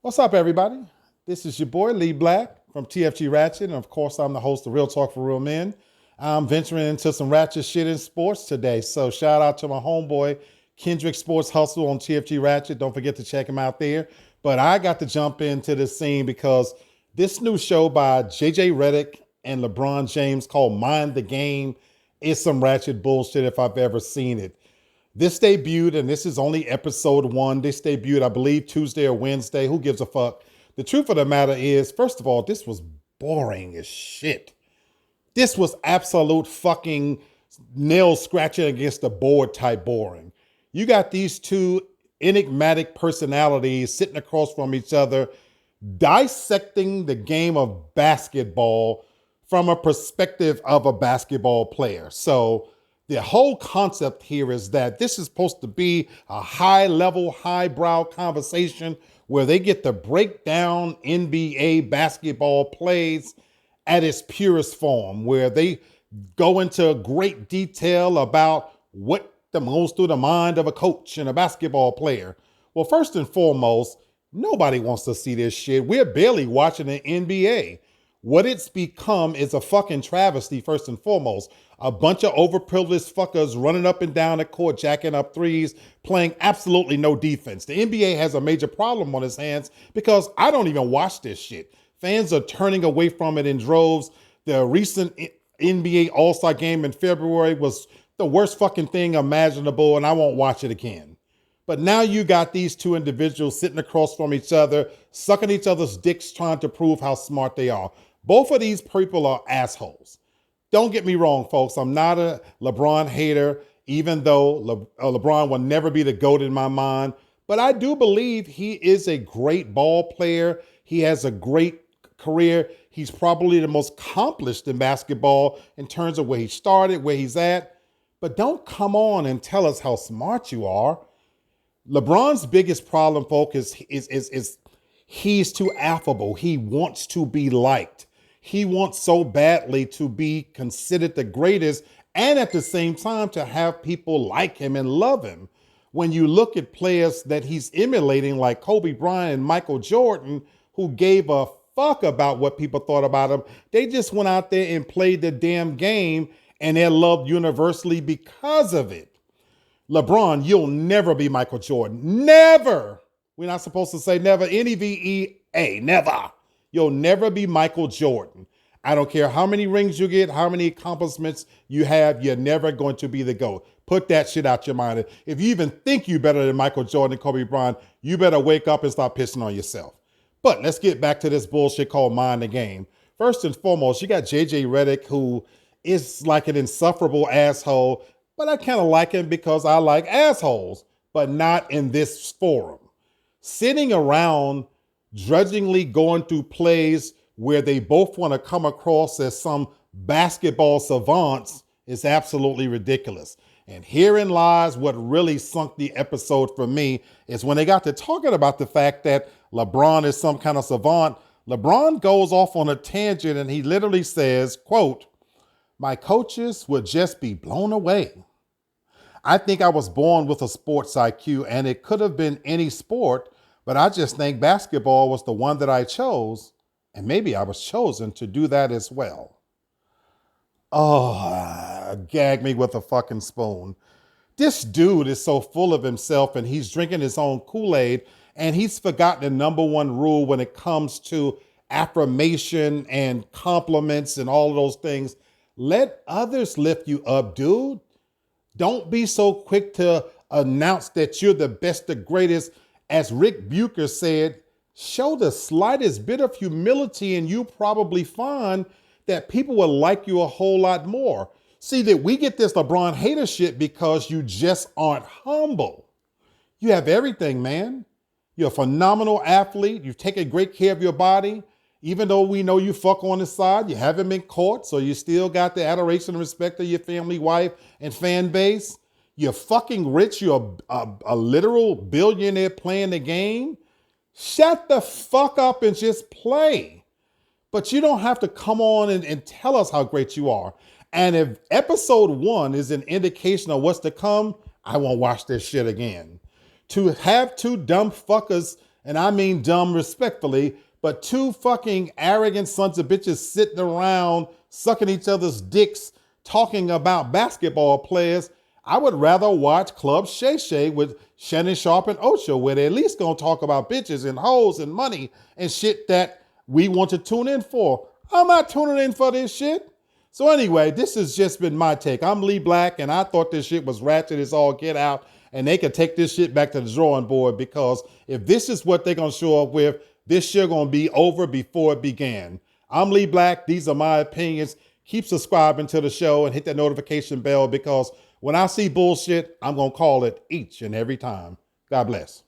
What's up, everybody? This is your boy Lee Black from TFG Ratchet, and of course, I'm the host of Real Talk for Real Men. I'm venturing into some ratchet shit in sports today, so shout out to my homeboy Kendrick Sports Hustle on TFG Ratchet. Don't forget to check him out there. But I got to jump into the scene because this new show by JJ Redick and LeBron James called Mind the Game is some ratchet bullshit if I've ever seen it. This debuted, and this is only episode one. This debuted, I believe, Tuesday or Wednesday. Who gives a fuck? The truth of the matter is, first of all, this was boring as shit. This was absolute fucking nail scratching against the board type boring. You got these two enigmatic personalities sitting across from each other, dissecting the game of basketball from a perspective of a basketball player. So the whole concept here is that this is supposed to be a high level, highbrow conversation where they get to break down NBA basketball plays at its purest form, where they go into great detail about what goes through the mind of a coach and a basketball player. Well, first and foremost, nobody wants to see this shit. We're barely watching the NBA. What it's become is a fucking travesty, first and foremost. A bunch of overprivileged fuckers running up and down the court, jacking up threes, playing absolutely no defense. The NBA has a major problem on its hands because I don't even watch this shit. Fans are turning away from it in droves. The recent NBA All-Star game in February was the worst fucking thing imaginable, and I won't watch it again. But now you got these two individuals sitting across from each other, sucking each other's dicks, trying to prove how smart they are. Both of these people are assholes. Don't get me wrong, folks. I'm not a LeBron hater, even though LeBron will never be the GOAT in my mind. But I do believe he is a great ball player. He has a great career. He's probably the most accomplished in basketball in terms of where he started, where he's at. But don't come on and tell us how smart you are. LeBron's biggest problem, folks, is he's too affable. He wants to be liked. He wants so badly to be considered the greatest and at the same time to have people like him and love him. When you look at players that he's emulating like Kobe Bryant and Michael Jordan, who gave a fuck about what people thought about him, they just went out there and played the damn game and they're loved universally because of it. LeBron, you'll never be Michael Jordan. Never. We're not supposed to say never. N-E-V-E-A. Never. You'll never be Michael Jordan. I don't care how many rings you get, how many accomplishments you have, you're never going to be the GOAT. Put that shit out your mind. If you even think you're better than Michael Jordan and Kobe Bryant, you better wake up and stop pissing on yourself. But let's get back to this bullshit called Mind the Game. First and foremost, you got JJ Redick, who is like an insufferable asshole, but I kind of like him because I like assholes, but not in this forum. Sitting around drudgingly going through plays where they both want to come across as some basketball savants is absolutely ridiculous. And herein lies what really sunk the episode for me is when they got to talking about the fact that LeBron is some kind of savant. LeBron goes off on a tangent and he literally says, quote, "My coaches would just be blown away. I think I was born with a sports IQ and it could have been any sport, but I just think basketball was the one that I chose, and maybe I was chosen to do that as well." Oh, gag me with a fucking spoon. This dude is so full of himself and he's drinking his own Kool-Aid and he's forgotten the number one rule when it comes to affirmation and compliments and all of those things. Let others lift you up, dude. Don't be so quick to announce that you're the best, the greatest. As Rick Bucher said, show the slightest bit of humility and you probably find that people will like you a whole lot more. See, that we get this LeBron hater shit because you just aren't humble. You have everything, man. You're a phenomenal athlete. You've taken great care of your body. Even though we know you fuck on the side, you haven't been caught, so you still got the adoration and respect of your family, wife, and fan base. You're fucking rich. You're a literal billionaire playing the game. Shut the fuck up and just play. But you don't have to come on and tell us how great you are. And if episode one is an indication of what's to come, I won't watch this shit again. To have two dumb fuckers and I mean dumb respectfully, but two fucking arrogant sons of bitches sitting around sucking each other's dicks talking about basketball players. I would rather watch Club Shay Shay with Shannon Sharp and Ocho, where they at least gonna talk about bitches and hoes and money and shit that we want to tune in for. I'm not tuning in for this shit. So anyway, this has just been my take. I'm Lee Black, and I thought this shit was ratchet as all get out, and they could take this shit back to the drawing board, because if this is what they're gonna show up with, this shit gonna be over before it began. I'm Lee Black. These are my opinions. Keep subscribing to the show and hit that notification bell, because when I see bullshit, I'm gonna call it each and every time. God bless.